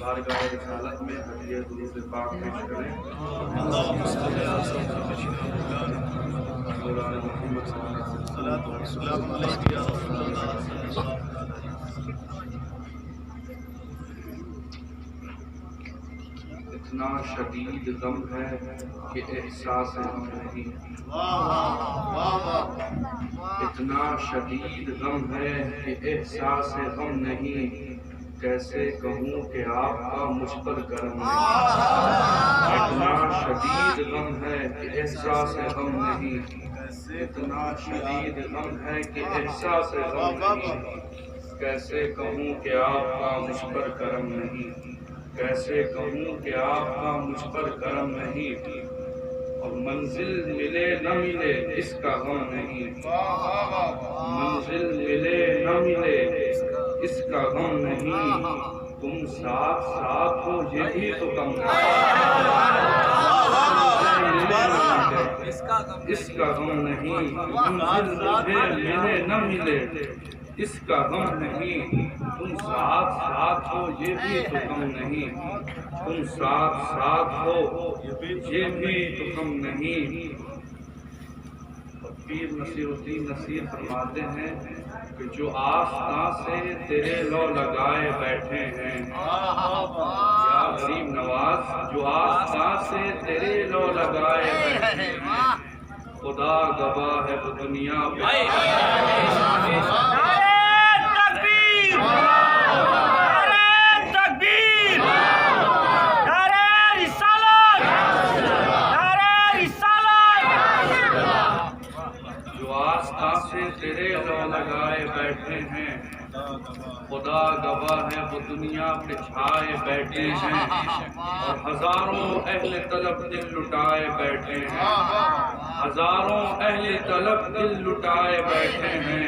بارگاہ رسالت میں ہدیہ درود پاک پیش کریں۔ اللہم صلی علی سیدنا مولانا محمد صلی اللہ علیہ وسلم صلاۃ و سلام علیک یا رسول اللہ صلی اللہ علیہ وسلم۔ اتنا شدید غم ہے کہ احساس غم نہیں، اتنا شدید غم ہے کہ احساس غم نہیں، کیسے کہوں کہ آپ کا مجھ پر کرم نہیں۔ اتنا شدید غم ہے کہ احساس غم نہیں، اتنا شدید غم ہے کہ احساس غم نہیں، کیسے کہوں کہ آپ کا مجھ پر کرم نہیں، کیسے کہوں کہ آپ کا مجھ پر کرم نہیں، اور منزل ملے نہ ملے اس کا غم نہیں، منزل ملے نہ ملے اس کا غم نہیں، تم ساتھ ساتھ ہو یہ بھی تو کم نہیں، اس کا غم نہیں، منزل ملے نہ ملے اس کا غم نہیں، تم ساتھ ساتھ ہو یہ بھی تو کم نہیں، تم ساتھ ساتھ ہو یہ بھی تو کم نہیں۔ پیر نصیر الدین نصیر فرماتے ہیں کہ جو آستاں سے تیرے لو لگائے بیٹھے ہیں، یا غریب نواز، جو آستاں سے تیرے لو لگائے بیٹھے ہیں، خدا گواہ ہے وہ دنیا پہ تیرے لو لگائے بیٹھے ہیں، خدا گواہ ہے وہ دنیا پہ چھائے بیٹھے ہیں، اور ہزاروں اہل طلب دل لٹائے بیٹھے ہیں، ہزاروں اہل طلب دل لٹائے بیٹھے ہیں،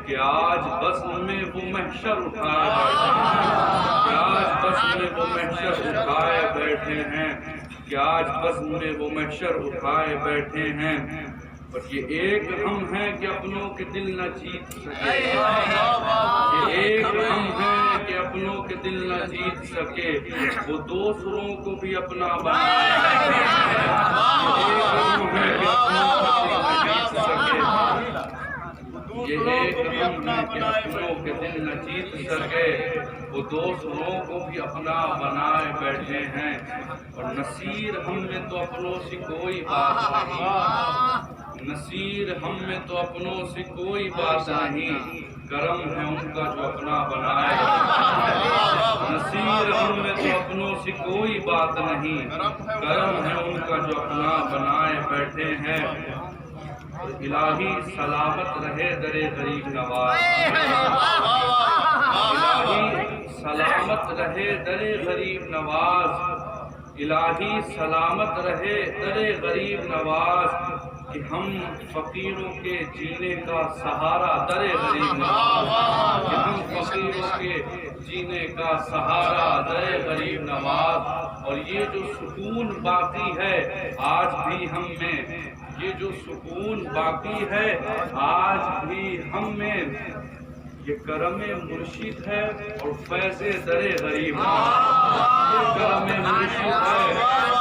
کہ آج بزم میں وہ محشر اٹھائے بیٹھے ہیں، کہ آج بزم میں وہ محشر اٹھائے بیٹھے ہیں، کہ آج بزم میں وہ محشر اٹھائے بیٹھے ہیں، اور یہ ایک ہم ہے کہ اپنوں کے دل نہ جیت سکے، یہ ایک ہم ہے کہ اپنوں کے دل نہ جیت سکے، وہ دوسروں کو بھی اپنا بنائے، یہ ایک ہم ہے کہ اپنوں کے دل نہ جیت سکے، یہ ایک ہم ہے کہ اپنوں کے دل نہ جیت سکے، وہ دوسروں کو بھی اپنا بنائے بیٹھے ہیں، اور نصیر ہم میں تو اپنوں سے کوئی بات نہیں، نصیر ہم میں تو اپنوں سے کوئی بات نہیں، کرم ہے ان کا جو اپنا بنائے، نصیر ہم میں تو اپنوں سے کوئی بات نہیں، کرم ہے ان کا جو اپنا بنائے بیٹھے ہیں، الہی سلامت رہے در غریب نواز، الہی سلامت رہے در غریب نواز، الہی سلامت رہے در غریب نواز، کہ ہم فقیروں کے جینے کا سہارا در غریب نواز، کہ ہم فقیروں کے جینے کا سہارا در غریب نواز، اور یہ جو سکون باقی ہے آج بھی ہم میں، یہ جو سکون باقی ہے آج بھی ہم میں، یہ کرم مرشد ہے اور فیض در غریب نواز، یہ کرم مرشد ہے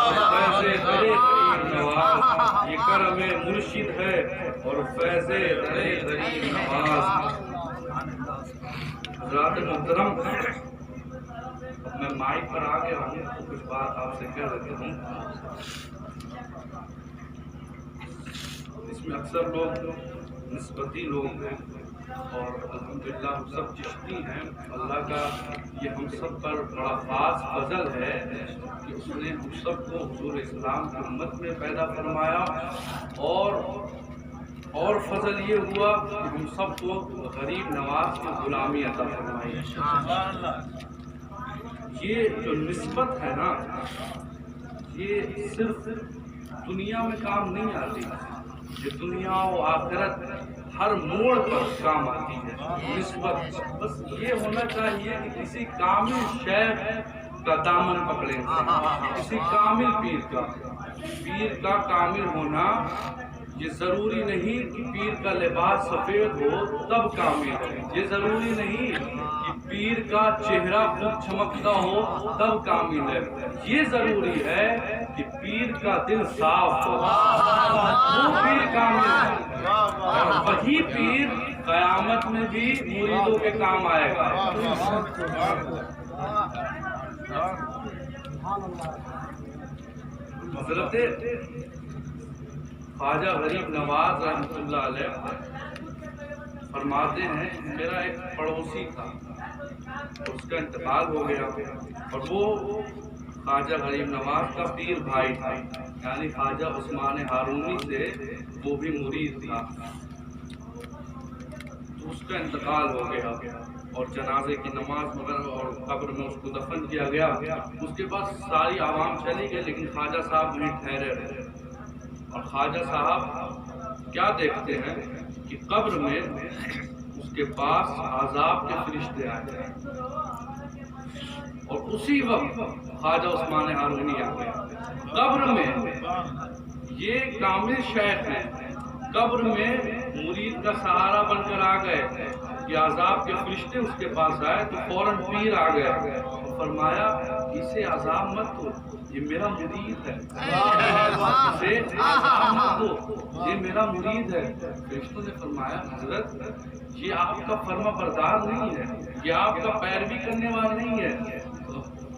اور فیض در غریب نواز، یہ کرم مرشد ہے اور فیض در غریب نواز۔ حضرات محترم، اب میں مائک پر آ گیا ہوں تو کچھ بات آپ سے کہہ دیتا ہوں۔ اس میں اکثر لوگ نسبتی لوگ ہیں، اور الحمدللہ ہم سب چشتی ہیں، اللہ کا یہ ہم سب پر بڑا خاص فضل ہے کہ اس نے ہم سب کو حضور اسلام کی امت میں پیدا فرمایا، اور فضل یہ ہوا کہ ہم سب کو غریب نواز کی غلامی عطا فرمائی۔ یہ جو نسبت ہے نا، یہ صرف دنیا میں کام نہیں آتی، یہ دنیا و آخرت ہر موڑ پر کام آتی ہے نسبت۔ بس یہ ہونا چاہیے کہ کسی کامل شیخ کا دامن پکڑیں، کسی کامل پیر کا کامل ہونا یہ ضروری نہیں کہ پیر کا لباس سفید ہو تب کامل ہے، یہ ضروری نہیں کہ پیر کا چہرہ خوب چمکتا ہو تب کامل ہے، یہ ضروری ہے کہ پیر کا دل صاف ہو، وہ پیر کامل ہے، اور وہی پیر قیامت میں بھی مریدوں کے کام آئے گا۔ حضرت خواجہ غریب نواز رحمۃ اللہ علیہ فرماتے ہیں میرا ایک پڑوسی تھا، اس کا انتقال ہو گیا اور وہ خواجہ غریب نواز کا پیر بھائی تھا، یعنی خواجہ عثمان ہارونی سے وہ بھی مرید تھا۔ تو اس کا انتقال ہو گیا اور جنازے کی نماز وغیرہ اور قبر میں اس کو دفن کیا گیا۔ اس کے بعد ساری عوام چلی گئی لیکن خواجہ صاحب وہیں ٹھہرے رہے، اور خواجہ صاحب کیا دیکھتے ہیں کہ قبر میں اس کے پاس عذاب کے فرشتے آئے اور اسی وقت خواجہ عثمان ہارونی آ گیا۔ قبر میں یہ کامل شیخ ہیں، قبر میں مرید کا سہارا بن کر آ گئے کہ عذاب کے فرشتے اس کے پاس آئے تو فوراً پیر آ گئے، فرمایا اسے عذاب مت دو، یہ میرا مرید ہے، اسے عذاب مت دو، یہ میرا مرید ہے۔ فرشتوں نے فرمایا حضرت یہ آپ کا فرما بردار نہیں ہے، یہ آپ کا پیروی کرنے والا نہیں ہے۔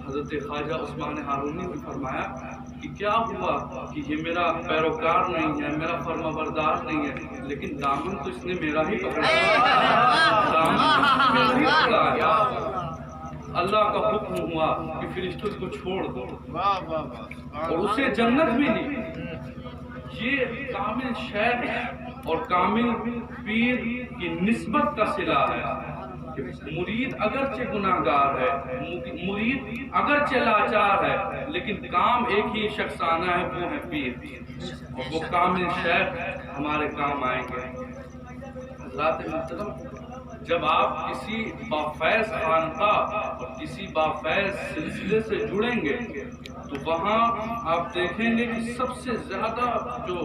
حضرت خواجہ عثمان ہارونی نے فرمایا کہ کیا ہوا کہ یہ میرا پیروکار نہیں ہے، میرا فرما بردار نہیں ہے، لیکن دامن تو اس نے میرا ہی پکڑا ہے، دامن میرا ہی پکڑا ہے۔ اللہ کا حکم ہوا کہ فرشتوں کو چھوڑ دو اور اسے جنت ملی۔ یہ کامل شیخ اور کامل پیر کی نسبت کا صلہ ہے کہ مرید اگرچہ گناہگار ہے، مرید اگرچہ لاچار ہے، لیکن کام ایک ہی شخص آنا ہے، وہ ہے پیر، اور وہ کامل شیخ ہمارے کام آئیں گے۔ حضرات محترم، جب آپ کسی بافیض خانقاہ اور کسی بافیض سلسلے سے جڑیں گے تو وہاں آپ دیکھیں گے کہ سب سے زیادہ جو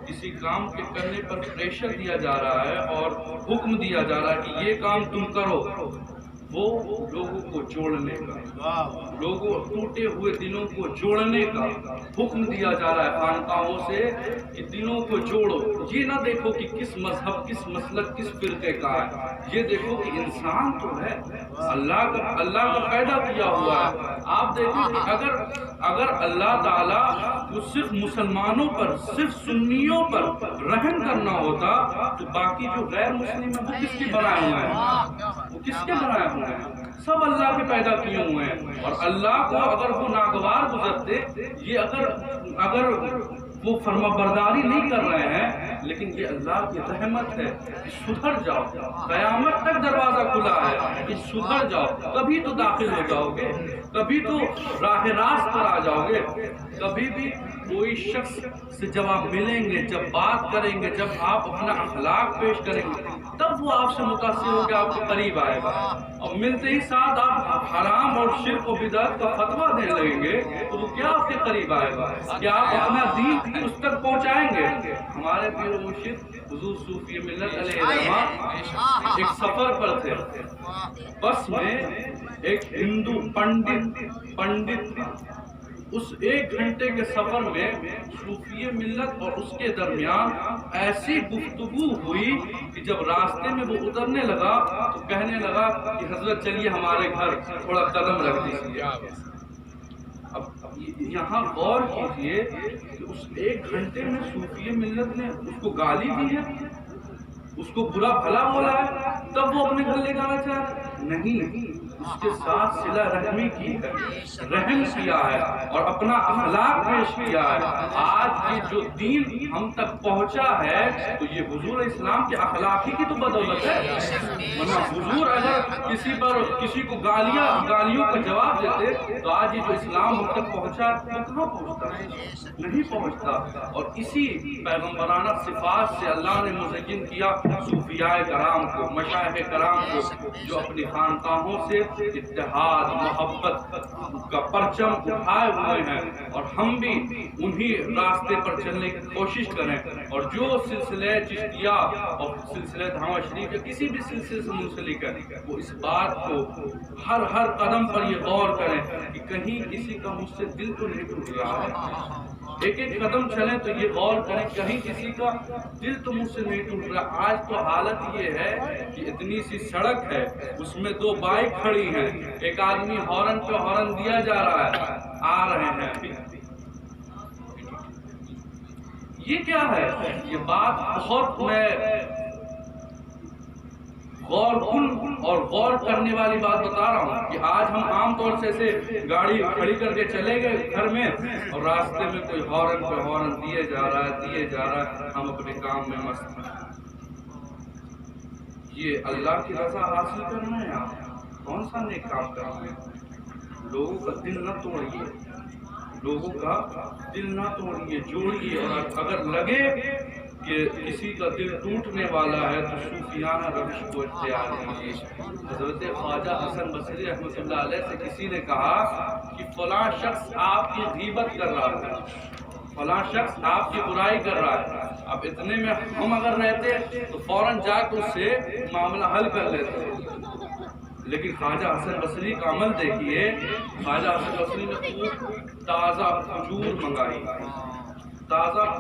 کسی کام کے کرنے پر پریشر دیا جا رہا ہے اور حکم دیا جا رہا ہے کہ یہ کام تم کرو، وہ لوگوں کو جوڑنے کا، لوگوں ٹوٹے ہوئے دلوں کو جوڑنے کا حکم دیا جا رہا ہے خانقاہوں سے کہ دلوں کو جوڑو۔ یہ نہ دیکھو کہ کس مذہب، کس مسلک، کس فرقے کا ہے، یہ دیکھو کہ انسان تو ہے، اللہ کا پیدا کیا ہوا ہے۔ آپ دیکھو کہ اگر اللہ تعالیٰ وہ صرف مسلمانوں پر، صرف سنیوں پر رحم کرنا ہوتا تو باقی جو غیر مسلم ہیں وہ کس کے بنائے ہوئے ہیں، وہ کس کے بنائے ہوئے ہیں؟ سب اللہ کے پیدا کیے ہوئے ہیں، اور اللہ کو اگر وہ ناگوار گزرتے، یہ اگر وہ فرما برداری نہیں کر رہے ہیں، لیکن یہ اللہ کی رحمت ہے کہ سدھر جاؤ، قیامت تک دروازہ کھلا ہے کہ سدھر جاؤ، کبھی تو داخل ہو جاؤ گے، کبھی تو راہ راست پر آ جاؤ گے۔ کبھی بھی کوئی شخص سے جب آپ ملیں گے، جب بات کریں گے، جب آپ اپنا اخلاق پیش کریں گے، تب وہ آپ سے متاثر ہو کے آپ کے قریب آئے گا، اور ملتے ہی ساتھ آپ حرام اور شرک و بدعت کا فتویٰ دینے لگیں گے تو وہ کیا آپ کے قریب آئے گا؟ کیا آپ اپنا دین اس تک پہنچائیں گے؟ ہمارے پیر و مرشد حضور صوفی ملت علیہ الرحمہ ایک سفر پر تھے، بس میں ایک ہندو پنڈت تھا۔ اس 1 گھنٹے کے سفر میں صوفی ملت اور اس کے درمیان ایسی گفتگو ہوئی کہ جب راستے میں وہ اترنے لگا تو کہنے لگا کہ حضرت چلیے ہمارے گھر تھوڑا قدم رکھ دیجیے۔ اب یہاں غور کیجیے کہ اس 1 گھنٹے میں صوفی ملت نے اس کو گالی دی ہے، اس کو برا بھلا بولا ہے، تب وہ اپنے گھر لے جانا چاہتا نہیں، اس کے ساتھ صلہ رحمی کی ہے، رحم کیا ہے اور اپنا اخلاق پیش کیا ہے۔ آج یہ جو دین ہم تک پہنچا ہے تو یہ حضور اسلام کے اخلاقی کی تو بدولت ہے، ورنہ حضور اگر کسی کو گالیوں کا جواب دیتے تو آج یہ جو اسلام ہم تک پہنچا وہ کہاں پہنچتا؟ نہیں پہنچتا۔ اور اسی پیغمبرانہ صفات سے اللہ نے مزین کیا صوفیاء کرام کو، مشائخ کرام کو، جو اپنی خانقاہوں سے اتحاد محبت کا پرچم اٹھائے ہوئے ہیں، اور ہم بھی انہی راستے پر چلنے کی کوشش کریں، اور جو سلسلہ چشتیہ اور سلسلہ دھاما شریف یا کسی بھی سلسلے سے منسلک ہے وہ اس بات کو ہر قدم پر یہ غور کریں کہ کہیں کسی کا مجھ سے دل تو نہیں ٹوٹ رہا ہے۔ ایک قدم چلیں تو یہ غور کریں کہیں کسی کا دل تو مجھ سے نہیں ٹوٹ رہا۔ آج تو حالت یہ ہے کہ اتنی سی سڑک ہے، اس میں 2 بائک کھڑی ہیں، ایک آدمی ہارن پہ ہارن دیا جا رہا ہے، آ رہے ہیں ابھی۔ یہ کیا ہے؟ یہ بات بہت میں غور کرنے والی بات بتا رہا ہوں کہ آج ہم عام طور سے ایسے گاڑی کھڑی کر کے چلے گئے گھر میں، اور راستے میں کوئی ہارن پہ ہارن دیے جا رہا ہے، ہم اپنے کام میں مست ہیں۔ یہ اللہ کی رضا حاصل کرنا ہے؟ آپ کون سا نیک کام کر رہے ہیں؟ لوگوں کا دل نہ توڑیے، لوگوں کا دل نہ توڑیے، جوڑیے۔ اور اگر لگے کہ کسی کا دل ٹوٹنے والا ہے تو صوفیانہ روش کو اختیار کیجیے۔ حضرت خواجہ حسن بصری رحمۃ اللہ علیہ سے کسی نے کہا کہ فلاں شخص آپ کی غیبت کر رہا ہے، فلاں شخص آپ کی برائی کر رہا ہے۔ اب اتنے میں ہم اگر رہتے تو فوراً جا کے اس سے معاملہ حل کر لیتے، لیکن خواجہ حسن بصری کا عمل دیکھیے۔ خواجہ حسن بصری نے خوب تازہ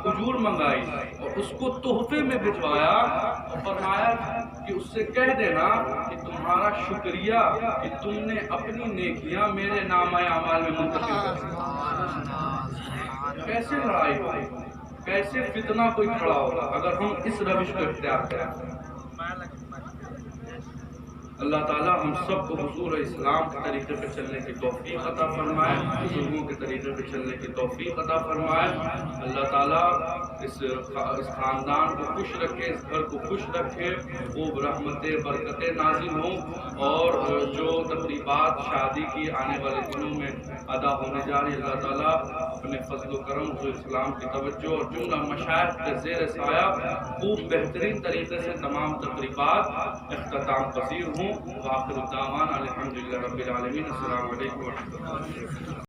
کھجور منگائی اور اس کو تحفے میں بھجوایا، اور فرمایا کہ اس سے کہہ دینا کہ تمہارا شکریہ کہ تم نے اپنی نیکیاں میرے نامہ اعمال میں منتقل کر دی۔ کیسے لڑائی ہوئی، کیسے فتنہ کوئی کھڑا ہوگا اگر ہم اس روش کو اختیار کریں۔ اللہ تعالیٰ ہم سب کو حضور اسلام کے طریقے پہ چلنے کی توفیق عطا فرمائے، بزرگوں کے طریقے پہ چلنے کی توفیق عطا فرمائے۔ اللہ تعالیٰ اس خاندان کو خوش رکھے، اس گھر کو خوش رکھے، خوب رحمتیں برکتیں نازل ہوں، اور جو تقریبات شادی کی آنے والے دنوں میں ادا ہونے جا رہی، اللہ تعالیٰ اپنے فضل و کرم حضور اسلام کی توجہ اور جملہ مشائخ کے زیر سایہ خوب بہترین طریقے سے تمام تقریبات اختتام پذیر ہوں۔ وآخر الدعوانا الحمدللہ رب العالمین۔ السلام علیکم ورحمۃ اللہ۔